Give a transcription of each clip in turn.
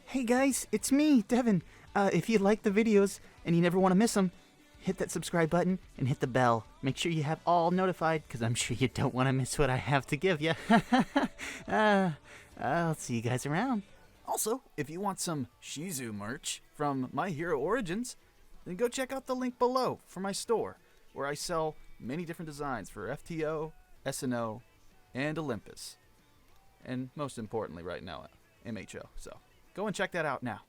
Hey guys, it's me, Devin. If you like the videos and you never want to miss them, hit that subscribe button and hit the bell. Make sure you have all notified, because I'm sure you don't want to miss what I have to give you. I'll see you guys around. Also, if you want some Shizu merch from My Hero Origins, then go check out the link below for my store, where I sell many different designs for FTO, SNO, and Olympus. And most importantly right now, MHO. So go and check that out now.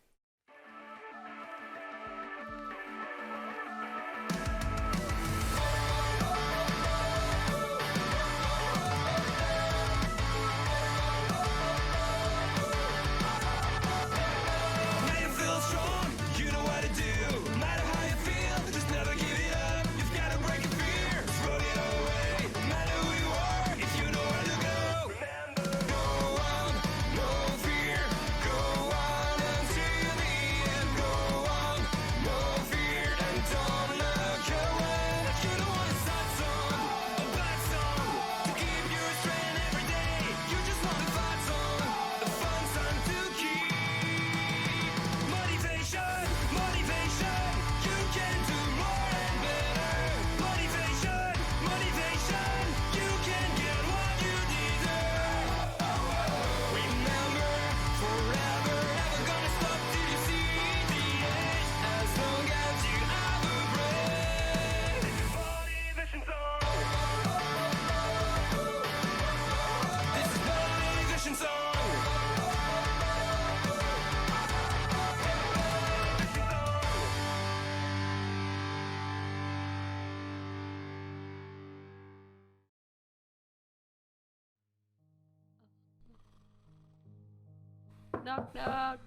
Knock, knock.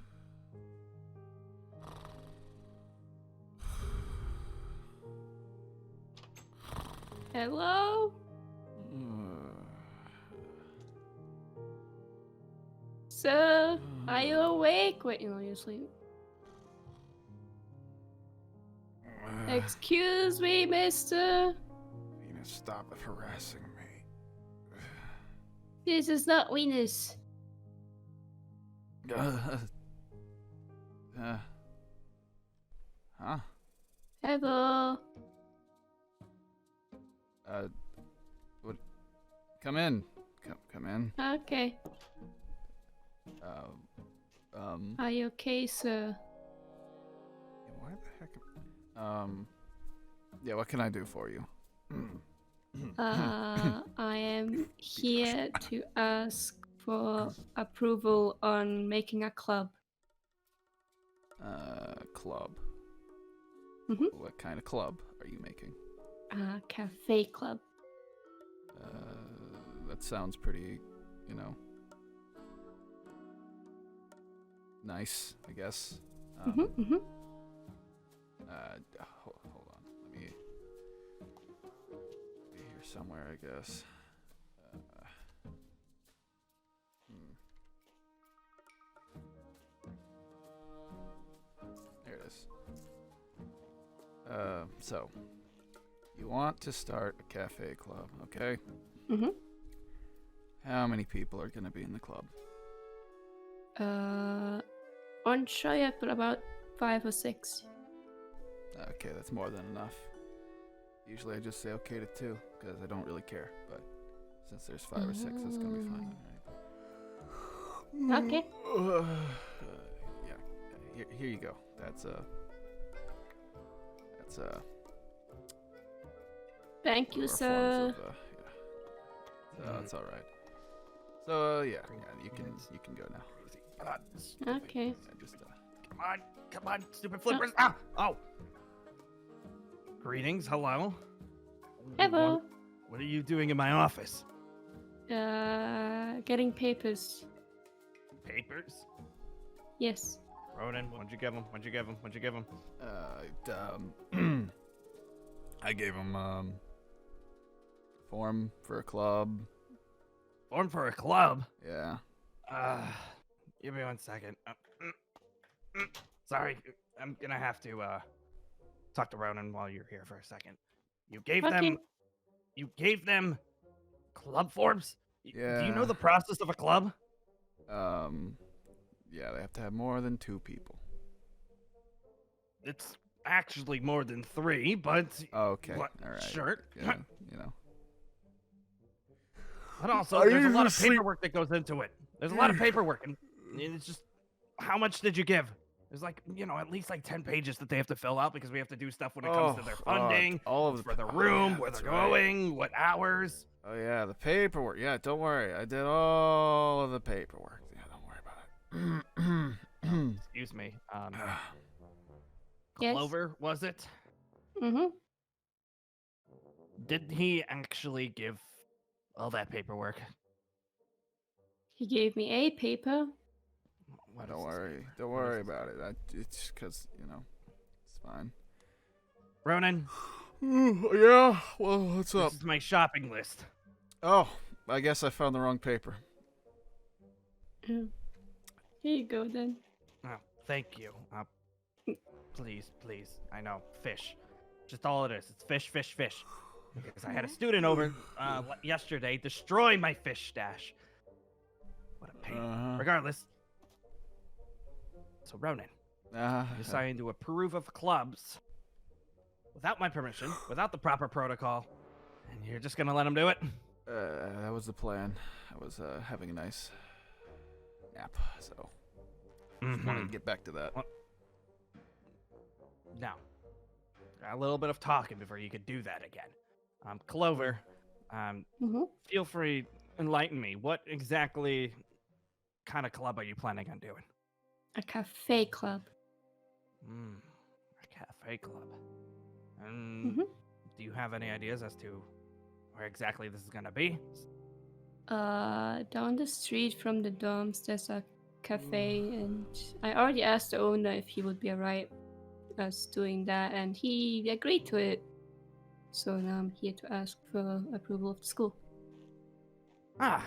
Hello? Sir, are you awake? Wait, no, you're asleep. Excuse me, mister. You need to stop harassing me. This is not Venus. Huh? Hello. What? Come in. Come in. Okay. Are you okay, sir? Why the heck? Yeah, what can I do for you? I am here to ask for approval on making a club. Club. Mhm. What kind of club are you making? A cafe club. That sounds pretty, you know, nice, I guess. Mhm. Hold on. Let me be here somewhere, I guess. There it is. So you want to start a cafe club, okay? Mhm. How many people are gonna be in the club? Unsure yet, but about 5 or 6. Okay, that's more than enough. Usually I just say okay to 2, because I don't really care, but since there's 5 or 6, that's gonna be fine. Right? Okay. Yeah, here you go. That's Thank you, more sir. forms of, So that's all right. So yeah, you can go now. Okay. Yeah, just Come on, stupid flippers! Ah! Oh! Greetings, hello. Hello. What are you doing in my office? Getting papers. Papers? Yes. Ronin, what'd you give him? What'd you give him? What'd you give him? I gave him form for a club. Form for a club? Yeah. Give me 1 second. Sorry, I'm gonna have to talk to Ronin while you're here for a second. You gave them club forms? Do you know Yeah. the process of a club? Yeah, they have to have more than 2 people. It's actually more than 3, but Okay, what? all right. Sure. Yeah, you know. But also, I there's a lot usually of sleep- paperwork that goes into it. There's a lot of paperwork, and it's just, how much did you give? There's like, at least like 10 pages that they have to fill out because we have to do stuff when it comes to their funding, all of for the oh, room, yeah, where that's they're right. going, what hours. Oh yeah, the paperwork. Yeah, don't worry. I did all of the paperwork. Yeah, don't worry about it. Excuse me. Yes. Clover, was it? Mm-hmm. Did he actually give all that paperwork? He gave me a paper. What Don't is this worry. paper? Don't What is worry this about it. It's because, it's fine. Ronin, Yeah? Well, what's up? this is my shopping list. Oh, I guess I found the wrong paper. Here you go then. Oh, thank you. Please, please. I know, fish. Just all it is. It's fish, fish, fish. Because I had a student over yesterday destroy my fish stash. What a pain. Uh-huh. Regardless. So Ronin, you decided to approve of clubs without my permission, without the proper protocol, and you're just gonna let him do it? That was the plan. I was having a nice nap, so just wanted to get back to that. Now, a little bit of talking before you could do that again. Clover, Mm-hmm. feel free, enlighten me. What exactly kind of club are you planning on doing? A cafe club. A cafe club. And Mhm. do you have any ideas as to where exactly this is gonna be? Down the street from the dorms, there's a cafe, and I already asked the owner if he would be alright us doing that, and he agreed to it. So now I'm here to ask for approval of the school. Ah.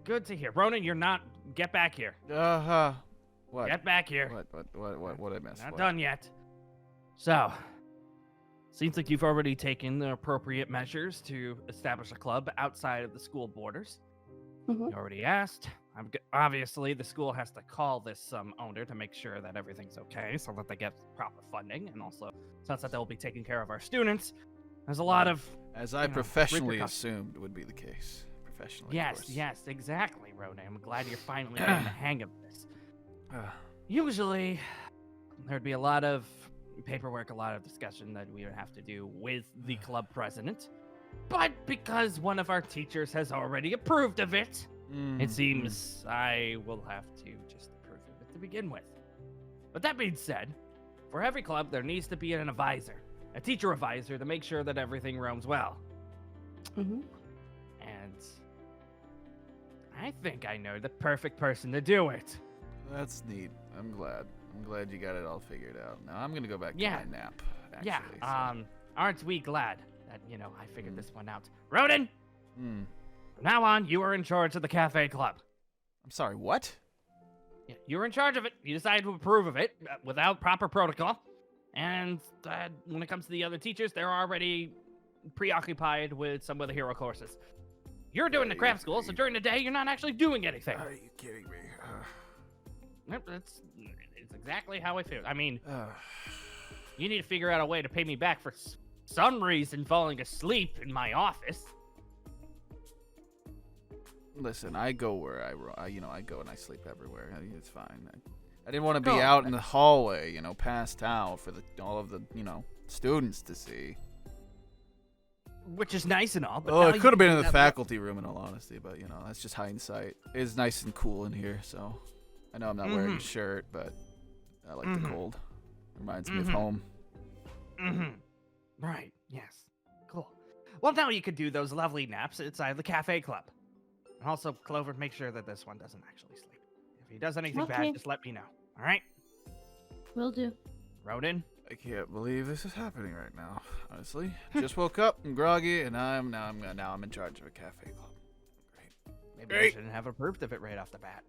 Good to hear. Ronin, you're not. Get back here. What? Get back here. What I missed? Not What? done yet. So, seems like you've already taken the appropriate measures to establish a club outside of the school borders. Mhm. You already asked. Obviously, the school has to call this owner to make sure that everything's okay, so that they get proper funding, and also since that they'll be taking care of our students. There's a lot of As I you know, professionally repercussions. assumed would be the case. Professionally, of Yes, course. yes, exactly, Ronin. I'm glad you're finally getting the hang of this. Ah, Usually, there'd be a lot of paperwork, a lot of discussion that we would have to do with the club president. But because one of our teachers has already approved of it, it seems I will have to just approve of it to begin with. But that being said, for every club, there needs to be an advisor, a teacher advisor, to make sure that everything roams well. Mhm. And I think I know the perfect person to do it. That's neat. I'm glad. I'm glad you got it all figured out. Now I'm gonna go back Yeah. to my nap. Actually, Yeah, so. aren't we glad that, I figured this one out. Ronin, Hmm. from now on, you are in charge of the cafe club. I'm sorry. What? Yeah, you're in charge of it. You decided to approve of it without proper protocol. And when it comes to the other teachers, they're already preoccupied with some of the hero courses. You're doing the craft school, so during the day, you're not actually doing anything. Are you kidding me? Yep, it's exactly how I feel. I mean, you need to figure out a way to pay me back for some reason falling asleep in my office. Listen, I go where I go and I sleep everywhere. It's fine. I didn't want to be Go. out in the hallway, passed out for all of the, students to see. Which is nice and all, but Oh, now it you could have been can in do the that- faculty room, in all honesty, but that's just hindsight. It's nice and cool in here, so I know I'm not wearing a Mhm. shirt, but I like the Mhm. cold. Reminds me of Mhm. home. Right, yes. Cool. Well, now you could do those lovely naps inside the cafe club. And also, Clover, make sure that this one doesn't actually sleep. If he does anything Okay. bad, just let me know. All right? Will do. Ronin? I can't believe this is happening right now. Honestly, just woke up, I'm groggy, and I'm in charge of a cafe club. Great. Maybe I Great. shouldn't have approved of it right off the bat.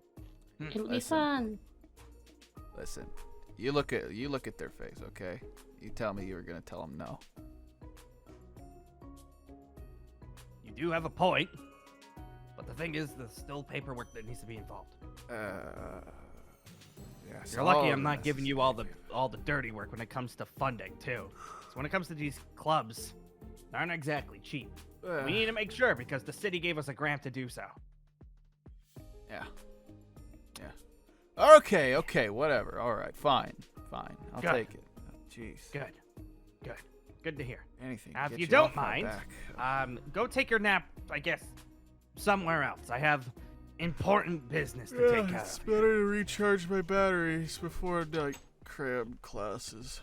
It'll be Listen. fun. Listen, you look at their face, okay? You tell me you were gonna tell them no. You do have a point, but the thing is, there's still paperwork that needs to be involved. Yes. You're lucky all I'm the not giving you necessary all the dirty work when it comes to funding too. So when it comes to these clubs, they aren't exactly cheap. Uh, We need to make sure because the city gave us a grant to do so. Yeah. Yeah. Okay, whatever. All right, fine. I'll Good. take it. Jeez. Good to hear. Anything. Now, if get you off don't my mind, back. go take your nap, I guess, somewhere else. I have important business to take care It's of. better to recharge my batteries before like CRAM classes.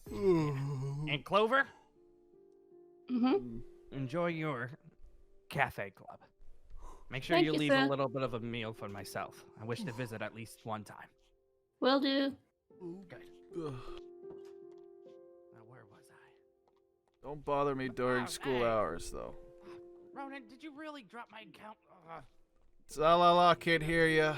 And Clover, Mm-hmm. enjoy your cafe club. Make sure Thank you you, leave sir. a little bit of a meal for myself. I wish to visit at least one time. Will do. Good. Ugh. Now, where was I? Don't bother me during Oh, school hey. hours, though. Ronin, did you really drop my account? La, can't hear ya.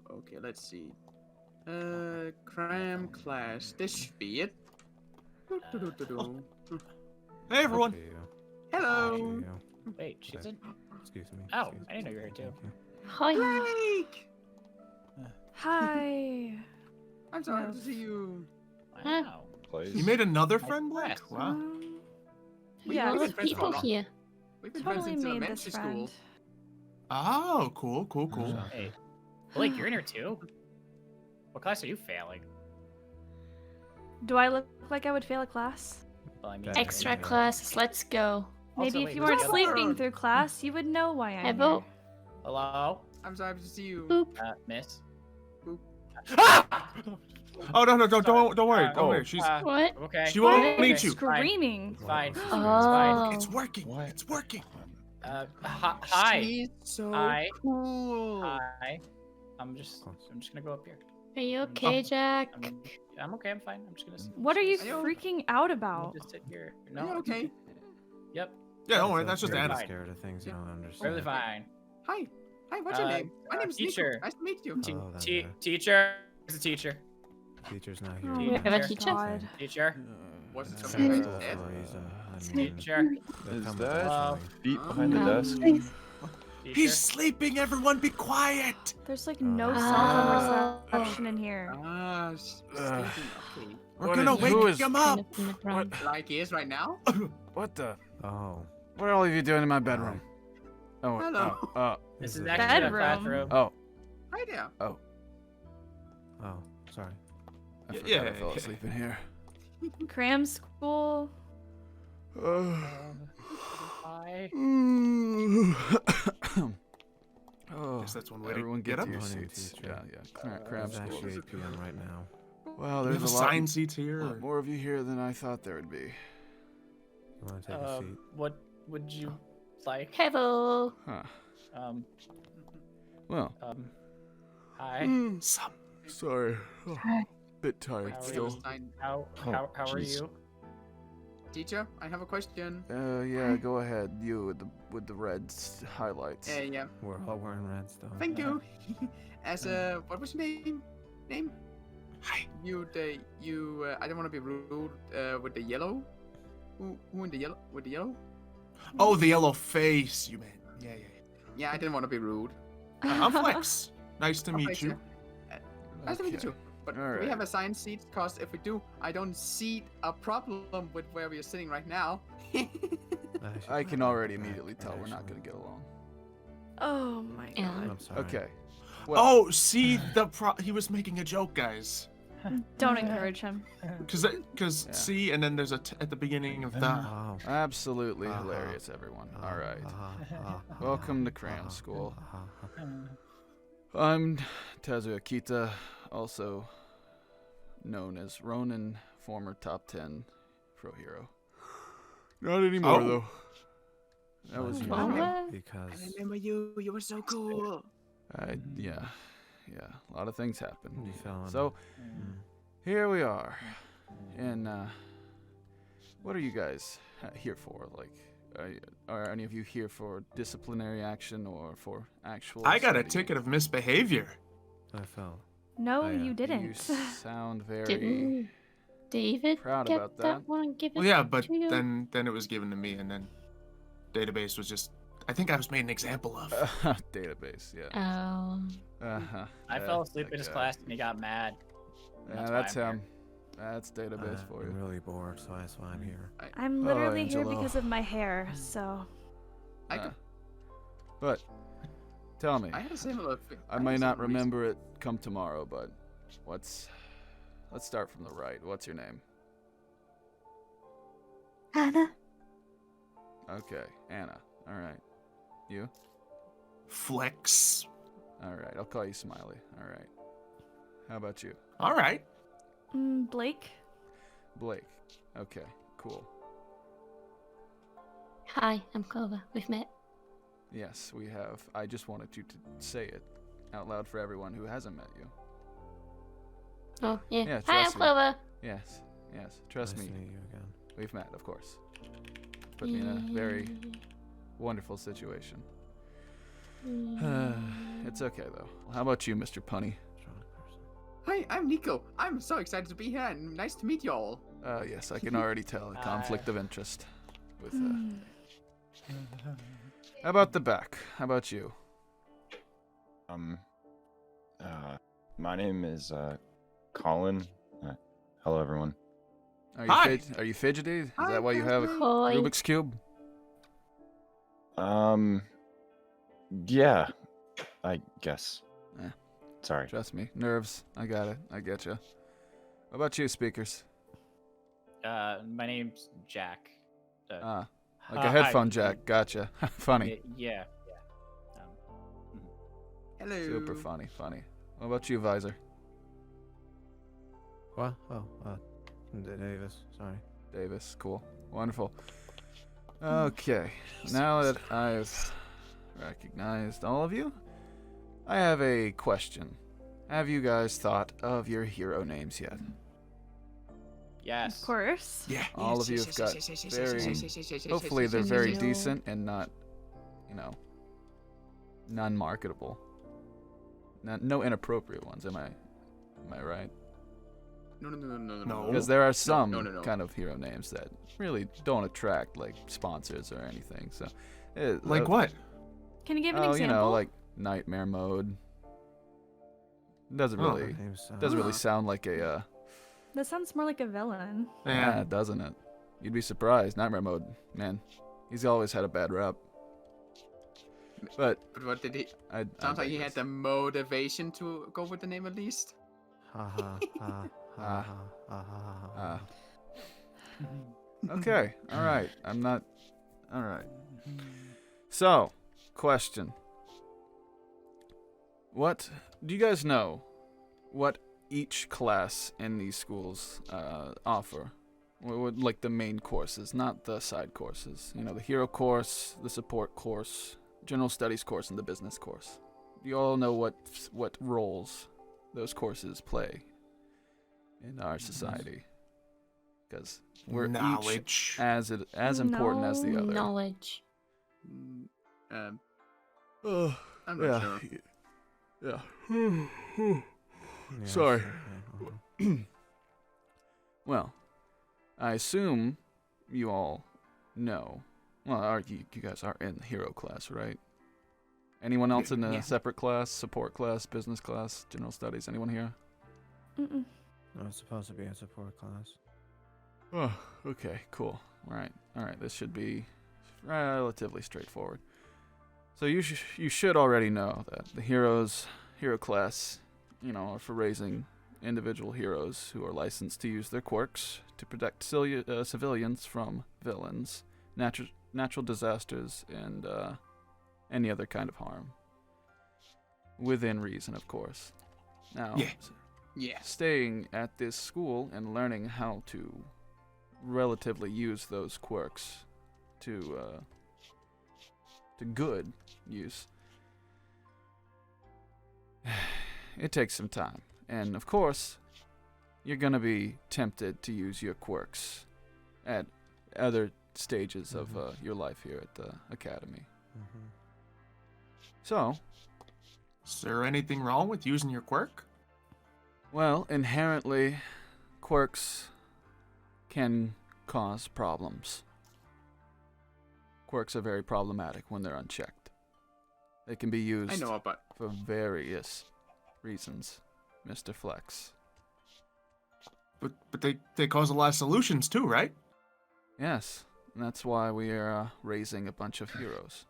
Okay, let's see. CRAM class. This should be it. Hey everyone. Hello. Wait, she's in. Excuse me. Oh, I didn't know you were here too. Hi. Blake! Hi. I'm so happy to see you. Wow. You made another Nice friend, Blake? class. Wow. Yeah, All we've the been friends for a people long- here. We've been friends totally since made elementary this school. friend. Oh, cool. Hey, Blake, you're in here too. What class are you failing? Do I look like I would fail a class? Well, I mean, Extra classes, let's go. Maybe Also, if you wait, weren't who's the other- sleeping through class, you would know why I'm Hello. here. Hello, I'm so happy to see you. Boop. Miss. Oh no, don't worry. She's What? Okay. she won't okay, need you. Screaming. It's fine. It's fine. Oh. It's working. It's working. Hi. She's so Hi. cool. Hi. I'm just gonna go up here. Are you okay, Jack? I'm okay. I'm fine. I'm just gonna. What are you Are you- freaking out I'm about? just sit here. Are No. you okay? Yep. Yeah, don't worry. That's just You're Anna. fine. Scared of things you don't understand. Really fine. Hi. Hi, what's your name? My name is teacher. Nico. Nice to meet you. Oh, that's better. Teacher. Where's the teacher? Teacher's not here. Oh, We have a Teacher. teacher? God. Teacher. What's That's something still like for that? a reason. I mean, Teacher. they're Is coming that- eventually. Feet behind the No. desk. Teacher. He's sleeping. Everyone, be quiet. There's like no Oh. cell phone reception in here. Ah, sleeping. Okay. We're What gonna is- who wake is- him Kind up. of in the ground. Like he is right now? What the? Oh. What are all of you doing in my bedroom? Oh, Hello. This is it- actually a Bedroom. classroom. oh, Hi there. Oh, sorry. I forgot Yeah. I fell asleep in here. Cram school. Hi. Oh, Guess that's one way to everyone get get up. to your Morning, seats. teacher. Yeah. Cram It's school. actually 8 p.m. right now. Wow, We there's have a lot, assigned seats here. lot more of you here than I thought there would be. You want to take a seat? What would you like? Hello. Huh. Um. Well, Hi. Some. sorry. Oh, Hi. bit tired How are still. Stein. How are jeez. you? Teacher, I have a question. Yeah, go ahead. You with the red highlights. Yeah. We're all wearing red stuff. Thank you. As what was your name? Hi. I don't want to be rude. With the yellow. Who in the yellow? With the yellow? Oh, the yellow face. You meant? Yeah. Yeah, I didn't want to be rude. I'm Flex. Nice to meet Flex, you. Nice to meet you Okay. too. But All we right. have assigned seats because if we do, I don't see a problem with where we are sitting right now. I can already immediately tell we're not gonna get along. Oh my Yeah. god. I'm sorry. Okay. Well, Oh, see he was making a joke, guys. Don't encourage him. Cause Yeah. see, and then there's a at the beginning of the. Oh. absolutely Uh-huh. hilarious, everyone. Uh-huh, All right. uh-huh, Welcome to uh-huh, CRAM school. uh-huh. I'm Tezu Akita, also known as Ronin, former top 10 pro hero. Not anymore, Oh. though. That was Oh, years wow. ago. What? Because remember you. You were so cool. Yeah. A lot of things happened. you fell on So Mm. here we are in What are you guys here for? Like, are any of you here for disciplinary action or for actual? I got a study? ticket of misbehavior. I fell. No, Oh, yeah. you You didn't. sound very Didn't David proud get about that that. one and give it Well, yeah, but to you? then it was given to me, and then database was just. I think I was made an example of. database. Yeah. Oh. Uh-huh. I fell asleep in his guy. class and he got mad. Yeah, That's that's why I'm him. That's database for you. I'm really bored, so that's why I'm here. I'm literally here Angelo. because of my hair, so. But tell me, I had a similar thing. I may not remember it come tomorrow, but let's start from the right. What's your name? Anna. Okay, Anna. All right. You? Flex. All right. I'll call you Smiley. All right. How about you? All right. Blake? Blake. Okay. Cool. Hi, I'm Clover. We've met. Yes, we have. I just wanted you to say it out loud for everyone who hasn't met you. Oh, yeah. Yeah, Hi, I'm trust me. Clover. Yes. Yes. Trust Nice me. to meet you again. We've met, of course. Put me in a very wonderful situation. It's okay, though. How about you, Mr. Punny? Strong person. Hi, I'm Nico. I'm so excited to be here and nice to meet y'all. Yes, I can already tell a conflict of interest with. How about the back? How about you? My name is Colin. Hello, everyone. Are you Hi. are you fidgety? Is Hi, that why you have a Hi. Rubik's cube? Yeah, I guess. Eh. Sorry. Trust me, nerves. I got it. I get you. What about you, speakers? My name's Jack. Like a hi. headphone jack. Gotcha. Funny. Yeah. Hello. Super funny. Funny. What about you, Visor? What? Oh, Davis. Sorry. Davis. Cool. Wonderful. Okay. Now that I've recognized all of you, I have a question. Have you guys thought of your hero names yet? Yes. Of course. Yeah. All of you have got very. Hopefully, they're very decent and not, non-marketable. No inappropriate ones. Am I right? No. Because there are some no. kind of hero names that really don't attract like sponsors or anything. So, Like what? Can you give an Oh, example? like Nightmare Mode. Doesn't Oh, really my name's, doesn't really sound like a That sounds more like a villain. yeah, doesn't it? You'd be surprised. Nightmare Mode, man, he's always had a bad rep. But But what did he? I Sounds like he had digress. the motivation to go with the name at least. Ha ha ha ha ha ha ha ha. Okay, all right. I'm not. All right. So, question. What do you guys know? What each class in these schools offer? What would like the main courses, not the side courses? You know, the hero course, the support course, general studies course, and the business course. Do you all know what roles those courses play in our society? Because we're each Knowledge. as important as the other. Knowledge. I'm Oh, not sure. Yeah. Yeah, Sorry. sure, yeah, Well, I assume you all know. Well, you guys are in the hero class, right? Anyone else in a Yeah. separate class, support class, business class, general studies? Anyone here? Mm-mm. No, it's supposed to be a support class. Oh, okay, cool. All right. This should be relatively straightforward. So you should already know that the hero class, are for raising individual heroes who are licensed to use their quirks to protect civilians from villains, natural disasters, and any other kind of harm. Within reason, of course. Now, Yeah. staying at this school and learning how to relatively use those quirks to good use, it takes some time. And of course, you're gonna be tempted to use your quirks at other stages of your life here at the academy. So, Is there anything wrong with using your quirk? well, inherently, quirks can cause problems. Quirks are very problematic when they're unchecked. They can be used I know, but for various reasons, Mr. Flex. But they cause a lot of solutions too, right? Yes, and that's why we are raising a bunch of heroes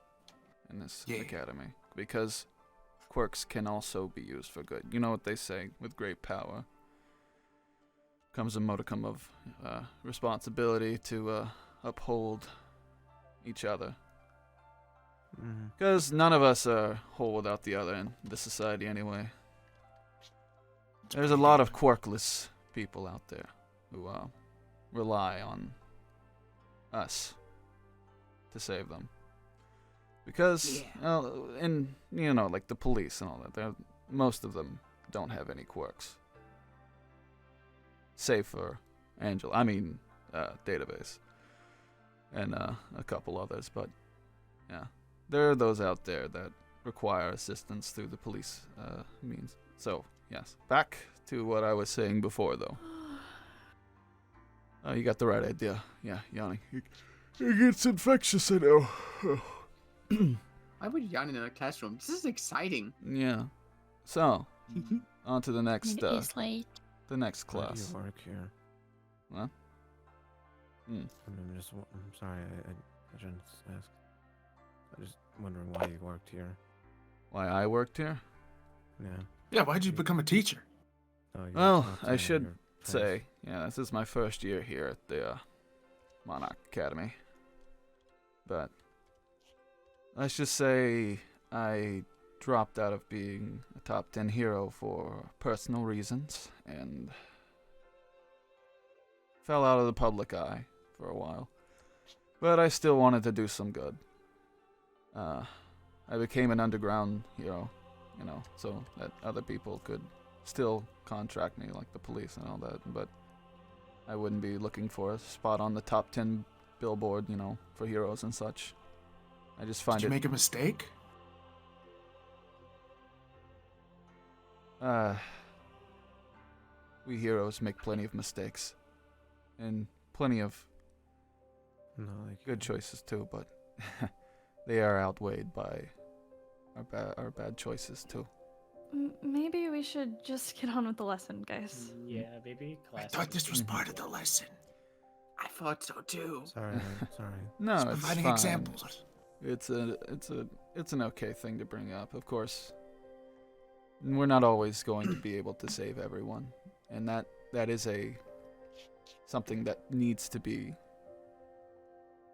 in this academy. Because quirks can also be used for good. You know what they say, with great power comes a modicum of responsibility to uphold each other. Because none of us are whole without the other in this society anyway. There's a lot of quirkless people out there who rely on us to save them. Because, well, and you know, like the police and all that, most of them don't have any quirks. Save for Database. And a couple others, but yeah. There are those out there that require assistance through the police means. So, yes. Back to what I was saying before, though. You got the right idea. Yeah, yawning. It gets infectious, I know. why would you yawn in a classroom? This is exciting. Yeah. So, on to the next, It is late. the next Why do class. you work here? What? I'm sorry, I shouldn't ask. I'm just wondering why you worked here. Why I worked here? Yeah. Yeah, why'd you become a teacher? Oh, you're Well, not I telling should your friends. say, yeah, this is my first year here at the Monarch Academy. But let's just say I dropped out of being a top 10 hero for personal reasons and fell out of the public eye for a while. But I still wanted to do some good. I became an underground hero, you know, so that other people could still contract me, like the police and all that, but I wouldn't be looking for a spot on the top 10 billboard, you know, for heroes and such. I just find Did you make a mistake? we heroes make plenty of mistakes. And plenty of good choices too, but they are outweighed by our bad choices too. Maybe we should just get on with the lesson, guys. Yeah, maybe class. I thought this was part of the lesson. I thought so too. Sorry. No, Just it's providing fine. examples. It's an okay thing to bring up, of course. We're not always going to be able to save everyone, and that is something that needs to be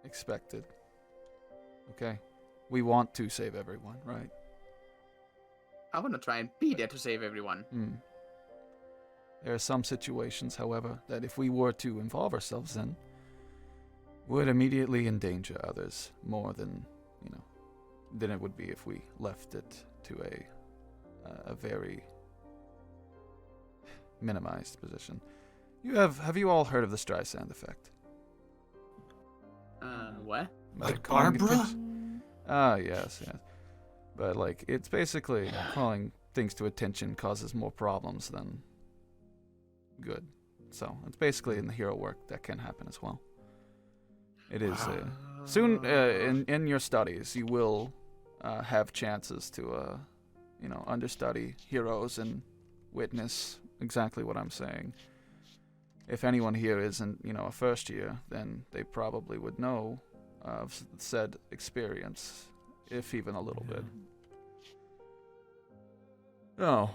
expected. Okay? We want to save everyone, right? I want to try and be there to save everyone. There are some situations, however, that if we were to involve ourselves in, would immediately endanger others more than, than it would be if we left it to a very minimized position. Have you all heard of the Streisand effect? What? Like calling Barbara? attention- yes. But it's basically calling things to attention causes more problems than good. So it's basically in the hero work that can happen as well. It is soon in your studies you will have chances to understudy heroes and witness exactly what I'm saying. If anyone here isn't a first year, then they probably would know of said experience, if even a little bit. Oh,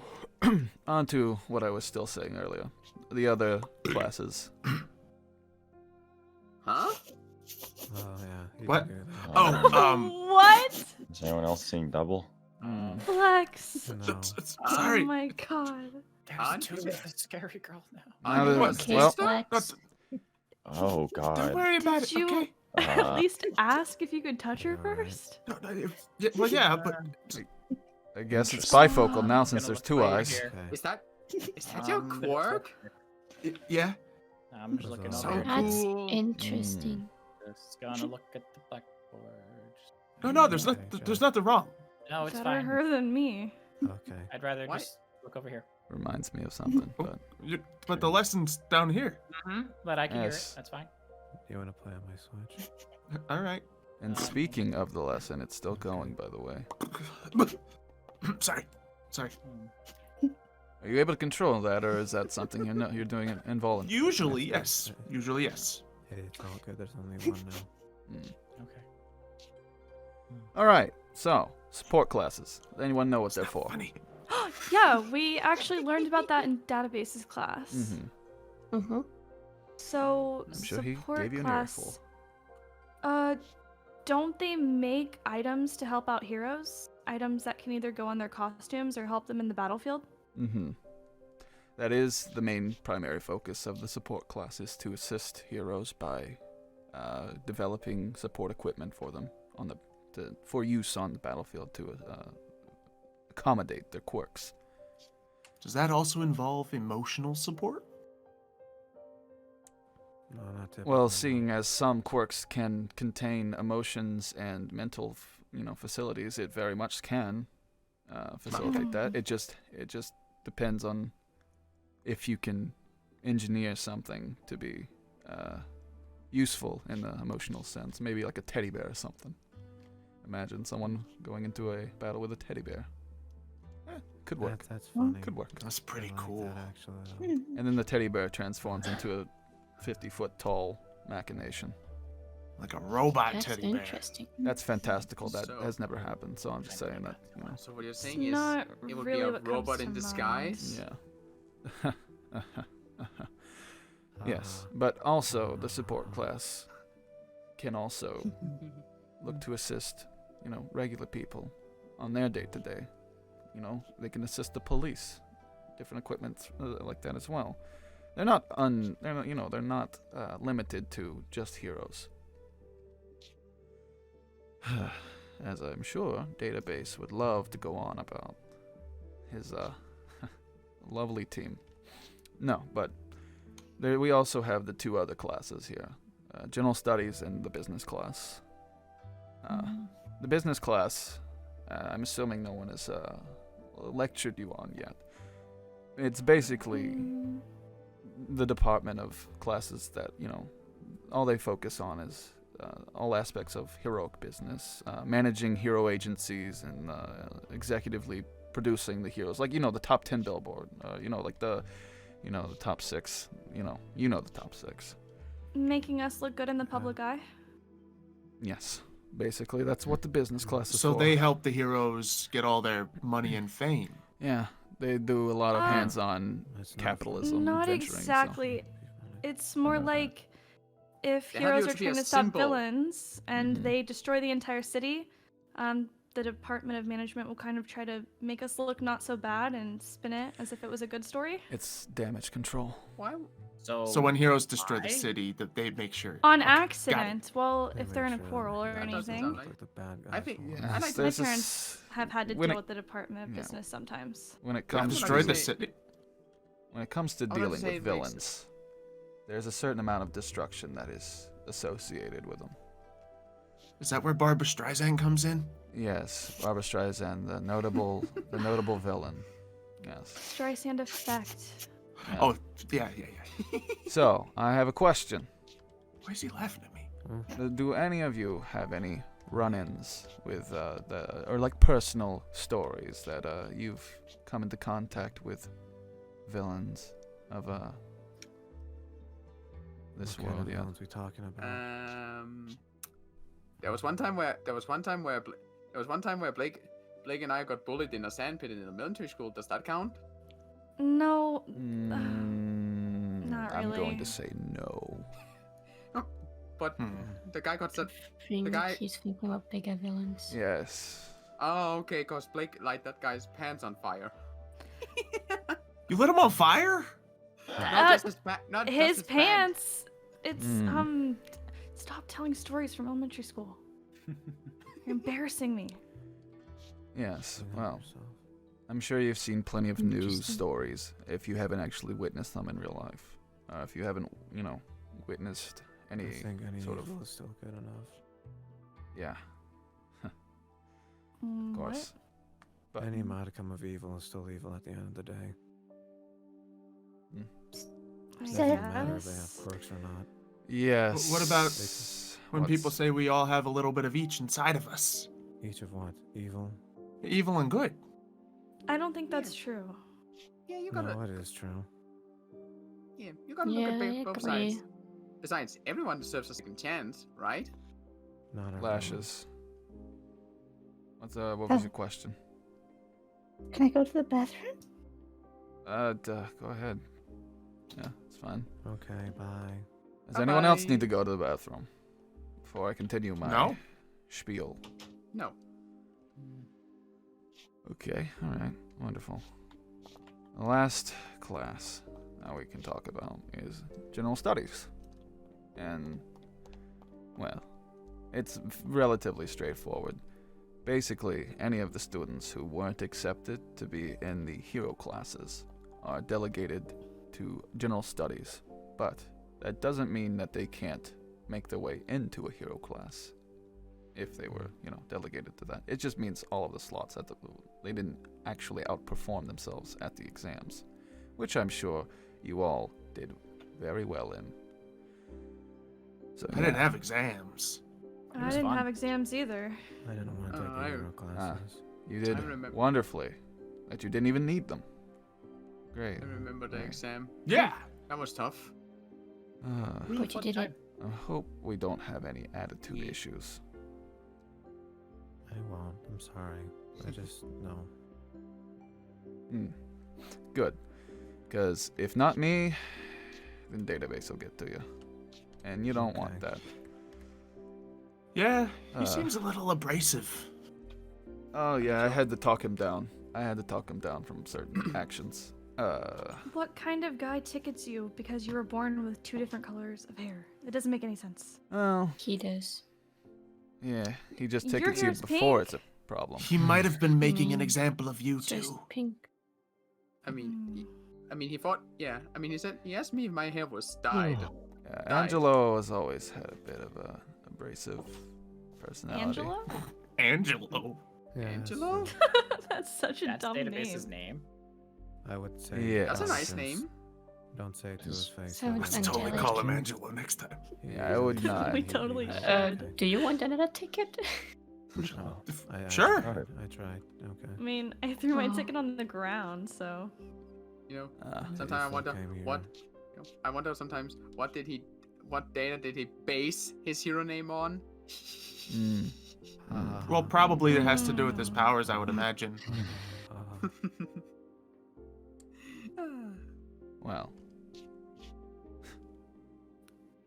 on to what I was still saying earlier. The other classes. Huh? Oh yeah. What? What? Is anyone else seeing double? Flex. No. Sorry. Oh my god. There's two of the scary girl now. Now that- What, well, sister? Oh Don't God. worry about Did it, you okay? at least ask if you could touch her Alright. first? Yeah, but I guess it's bifocal now since there's two eyes. Here. Okay. Is that your quirk? yeah. I'm just looking So over. So here. That's cool. interesting. Just gonna look at the blackboard. No, there's nothing wrong. No, it's Better fine. her than me. Okay. I'd rather What? just look over here. Reminds me of something, but But the lesson's down here. But I can hear Yes. it. That's fine. Do you want to play on my Switch? All right. and speaking of the lesson, it's still going, by the way. Sorry. Are you able to control that, or is that something you're doing it involuntarily? Usually, yes. Usually, yes. It's all good. There's only one now. Okay. All right. So support classes. Does anyone know what they're for? Funny. Yeah, we actually learned about that in databases class. Mm-hmm. So I'm sure he support gave you an class. Don't they make items to help out heroes? Items that can either go on their costumes or help them in the battlefield? Mm-hmm. That is the main primary focus of the support class, is to assist heroes by developing support equipment for them for use on the battlefield to accommodate their quirks. Does that also involve emotional support? No, not typically. Well, seeing as some quirks can contain emotions and mental, facilities, it very much can facilitate that. It just depends on if you can engineer something to be useful in the emotional sense. Maybe like a teddy bear or something. Imagine someone going into a battle with a teddy bear. Could work. That's funny. Could work. That's pretty I like cool. that, actually. And then the teddy bear transforms into a 50-foot tall machination. Like a robot That's teddy bear. interesting. That's fantastical. That So- has never happened. So I'm just saying that. So what you're It's saying is not it would really be a what comes robot to in mind. disguise? Yeah. Yes, but also the support class can also look to assist, regular people on their day-to-day. They can assist the police, different equipment like that as well. They're not limited to just heroes. As I'm sure Database would love to go on about his lovely team. No, but we also have the two other classes here, General Studies and the Business class. The Business class, I'm assuming no one has lectured you on yet. It's basically the department of classes that, all they focus on is all aspects of heroic business, managing hero agencies and executively producing the heroes. Like, the top 10 billboard, like the top 6, the top 6. Making us look good in the public eye? Yes. Basically, that's what the business class is So for. they help the heroes get all their money and fame. Yeah, they do a lot of hands-on That's not- capitalism. Not venturing, so- exactly. It's more like if They have heroes you are to be trying a to stop symbol. villains and Mhm. they destroy the entire city, the Department of Management will kind of try to make us look not so bad and spin it as if it was a good story. It's damage control. Why? So when heroes destroy the why? city, that they make sure. On Okay, got it. accident. Well, They if they're in a make sure quarrel or That doesn't anything. sound Look like the bad guys. I think- will. yeah, Yes, I like My there's parents have had to when deal it- with the Department of yeah. Business sometimes. When it Well, comes Destroy to the city. when it comes to I was dealing gonna say with it makes- villains, there's a certain amount of destruction that is associated with them. Is that where Barbara Streisand comes in? Yes, Barbara Streisand, the notable villain. Yes. Streisand effect. Yeah. Oh, yeah. So I have a question. Why is he laughing at me? Do any of you have any run-ins with or like personal stories that you've come into contact with villains of this What kind world? of Yeah. villains we talking about? There was one time where Blake and I got bullied in a sandpit in elementary school. Does that count? No. Not I'm going really. to say no. But the guy got that. The guy- He's thinking about bigger villains. Yes. Oh, okay, cause Blake light that guy's pants on fire. You lit him on fire? Not just his not just His his pants. It's Mm. Stop telling stories from elementary school. You're embarrassing me. Yes. Bring up Well, yourself. I'm sure you've seen plenty of news Interesting. stories if you haven't actually witnessed them in real life. If you haven't, witnessed any I think any sort of evil is still good enough. yeah, of What? course. But Any modicum of evil is still evil at the end of the day. I It doesn't matter if they have guess. quirks or not. yes. What about when people what's- say we all have a little bit of each inside of us? Each of what? Evil? Evil and good. I don't think that's true. Yeah, you gotta. No, it is true. Yeah, you gotta look at Yeah, I both agree. sides. Besides, everyone deserves a second chance, right? Not everyone. Lashes. What was your question? Can I go to the bathroom? Go ahead. Yeah, it's fine. Okay, bye. Does anyone else Bye-bye. need to go to the bathroom before I continue my No. spiel? No. Okay, all right, wonderful. The last class that we can talk about is general studies, and well, it's relatively straightforward. Basically, any of the students who weren't accepted to be in the hero classes are delegated to general studies, but that doesn't mean that they can't make their way into a hero class if they were, delegated to that. It just means all of the slots they didn't actually outperform themselves at the exams, which I'm sure you all did very well in. So I didn't have exams. I was didn't fun. have exams either. I didn't want to take I- the hero classes. You did I remember- wonderfully. That you didn't even need them. Great. I remember the Right. exam. Yeah. That was tough. But you did it. I hope we don't have any attitude issues. I won't. I'm sorry. I just no. Good. Because if not me, then database will get to you. And you don't want that. Yeah, he Uh, seems a little abrasive. Oh, yeah, I had to talk him down. I had to talk him down from certain actions. What kind of guy tickets you because you were born with 2 different colors of hair? It doesn't make any sense. Well, He does. yeah, he just Your tickets you hair's before pink. it's a problem. He might have been making an Mm. example of you Just too. pink. I mean, he thought, yeah. I mean, he asked me if my hair was dyed. Yeah, Died. Angelo has always had a bit of a abrasive personality. Angela? Angelo. Yes, Angelo? That's such a That's dumb database's name. name. I would say. Yeah. That's a nice nonsense. name. Don't say it to his face. Sounds though. Let's Angelic. totally call him Angelo next time. Yeah, I would not. We totally Uh, should. do you want another ticket? Oh, I Sure. I tried. Okay. I mean, I threw my Oh. ticket on the ground, so. You know, Ah. sometimes I If I wonder came here- what. I wonder sometimes what data did he base his hero name on? Mm. Well, probably it has to do with his powers, I would imagine. Well.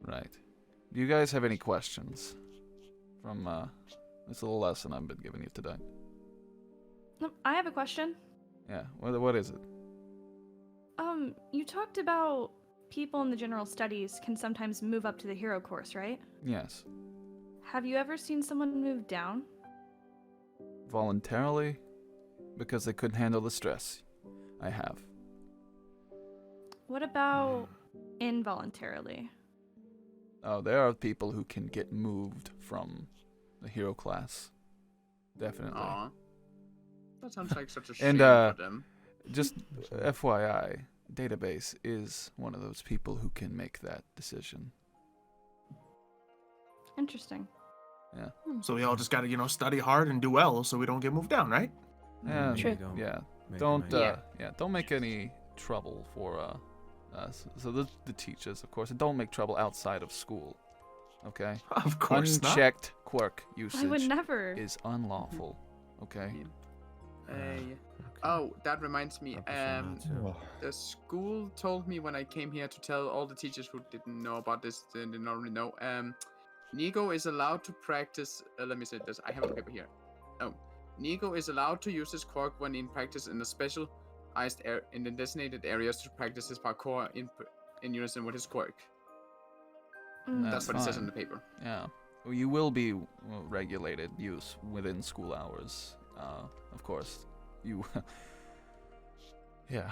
Right. Do you guys have any questions from this little lesson I've been giving you today? Nope, I have a question. Yeah. What is it? You talked about people in the general studies can sometimes move up to the hero course, right? Yes. Have you ever seen someone move down? Voluntarily? Because they couldn't handle the stress. I have. What about involuntarily? Oh, there are people who can get moved from the hero class. Definitely. Aw. That sounds like such a shame And for them. just FYI, database is one of those people who can make that decision. Interesting. Yeah. So we all just gotta, study hard and do well so we don't get moved down, right? Yeah. True. Yeah. make Don't my- don't make any trouble for us. So the teachers, of course, and don't make trouble outside of school. Okay? Of course not. Unchecked quirk I would usage never. is unlawful. Okay? Okay. Oh, that reminds me. I prefer not to. The school told me when I came here to tell all the teachers who didn't know about this, they didn't already know. Nigo is allowed to practice. Let me say this. I have a paper here. Oh, Nigo is allowed to use his quirk when in practice in the specialized in the designated areas to practice his parkour in unison with his quirk. That's what it says fine. on the paper. Yeah. Well, you will be regulated use within school hours. Of course. You. Yeah.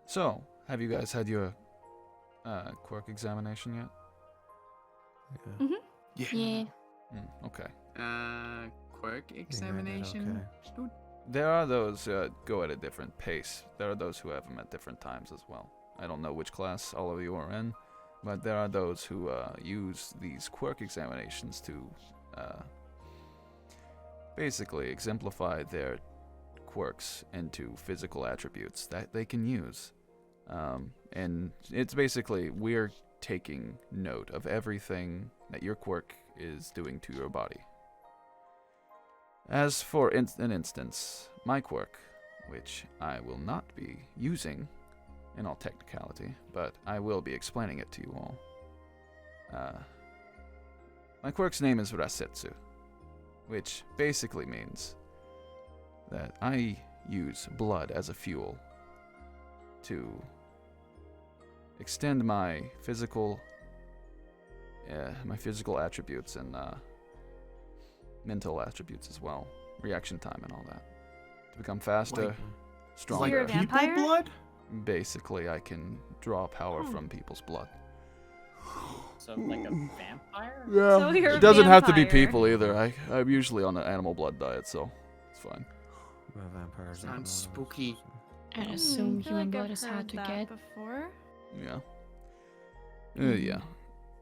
So, have you guys had your quirk examination yet? Yeah. Yeah. Yeah. Okay. Quirk You got that examination. okay. There are those who go at a different pace. There are those who have them at different times as well. I don't know which class all of you are in, but there are those who use these quirk examinations to basically exemplify their quirks into physical attributes that they can use. And it's basically, we're taking note of everything that your quirk is doing to your body. As for an instance, my quirk, which I will not be using in all technicality, but I will be explaining it to you all. My quirk's name is Rasetsu, which basically means that I use blood as a fuel to extend my physical attributes and mental attributes as well, reaction time and all that, to become faster, stronger. You're a vampire? People blood? Basically, I can draw power from people's blood. So like a vampire? Yeah, So you're a it doesn't have to be vampire. people either. I'm usually on an animal blood diet, so it's fine. Well, vampires Sounds aren't one of those, spooky. I I assume feel human like blood I've is heard hard to that get. before. Yeah. Yeah.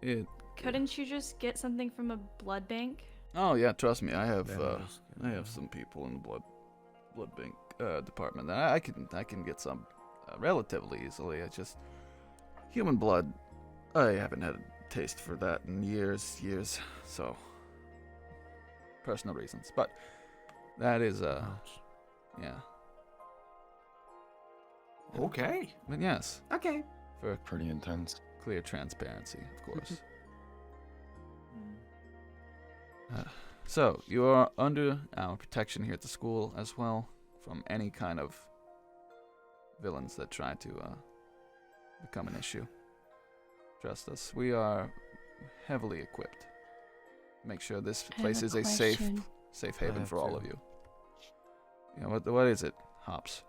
It. Couldn't you just get something from a blood bank? Oh yeah, trust me. I have Vampires, I have some people in the blood bank department that I can get some relatively easily. I just human blood. I haven't had a taste for that in years. So personal reasons, but that is Ouch. yeah. Okay. But yes, Okay. for Pretty intense. clear transparency, of course. So, you are under our protection here at the school as well from any kind of villains that try to become an issue. Trust us, we are heavily equipped. Make sure this I have place a is a safe question. haven have for all two. of you. Yeah, what is it, Hops?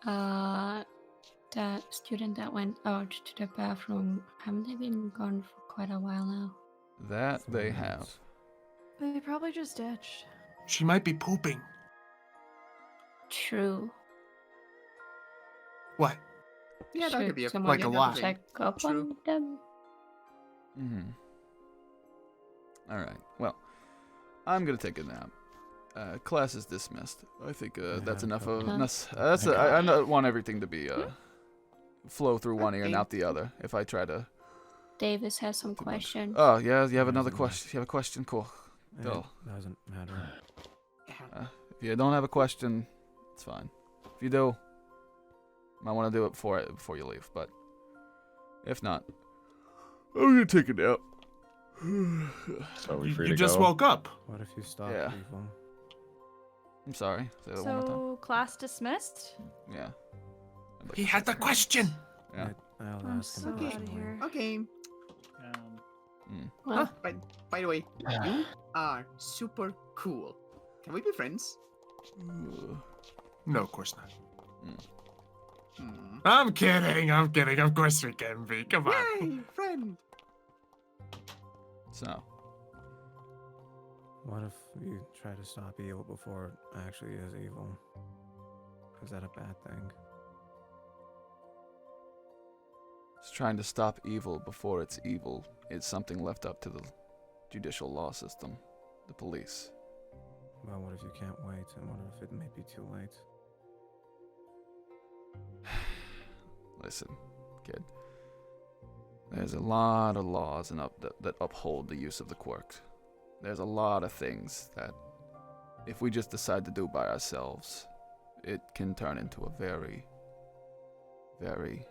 That student that went out to the bathroom, haven't they been gone for quite a while now? That they 4 have. months. They probably just ditched. She might be pooping. True. What? Yeah, that Should could be a someone like a lot. check up True. on them? Mm-hmm. All right. Well, I'm gonna take a nap. Class is dismissed. I think that's Yeah, enough of okay. us. I don't want everything to be flow through one ear and Okay. out the other. If I try to. Davis has some too much. questions. Oh yeah, you have another Doesn't question. You have a question? Cool. It Go. doesn't matter. If you don't have a question, it's fine. If you do, might want to do it before you leave. But if not, I'm gonna take a nap. So are we free You to just go? woke up. What if you stop Yeah. evil? I'm sorry. Say that one more time. So, class dismissed? Yeah. I'd like He to had say the question. Yeah. I'll I'm ask so him out of personally. here. Okay. Mm. Well, By the way, you are super cool. Can we be friends? No, of course not. Hmm. I'm kidding. Of course we can be. Come on. Yay, friend. So. What if you try to stop evil before it actually is evil? Is that a bad thing? Just trying to stop evil before it's evil is something left up to the judicial law system, the police. Well, what if you can't wait? And what if it may be too late? Listen, kid. There's a lot of laws that uphold the use of the quirk. There's a lot of things that, if we just decide to do by ourselves, it can turn into a very, very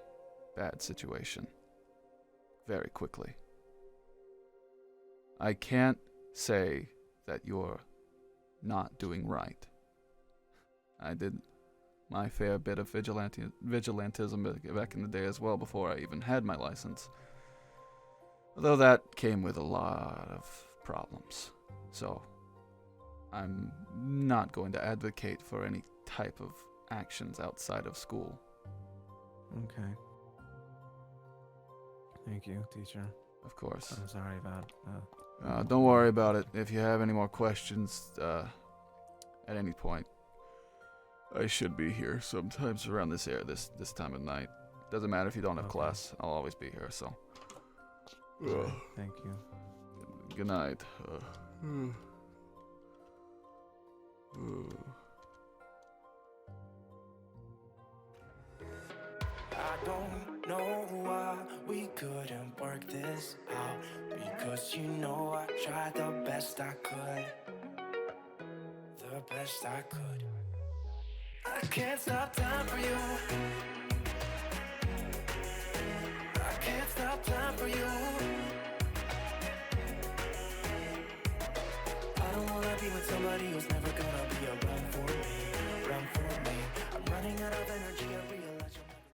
bad situation. Very quickly. I can't say that you're not doing right. I did my fair bit of vigilantism back in the day as well before I even had my license. Although that came with a lot of problems. So, I'm not going to advocate for any type of actions outside of school. Okay. Thank you, teacher. Of course. I'm sorry about. Don't worry about it. If you have any more questions, at any point, I should be here sometimes around this time of night. Doesn't matter if you don't have class. I'll always be here. So. Thank you. Good night. I don't know why we couldn't work this out, because you know I tried the best I could. The best I could. I can't stop time for you.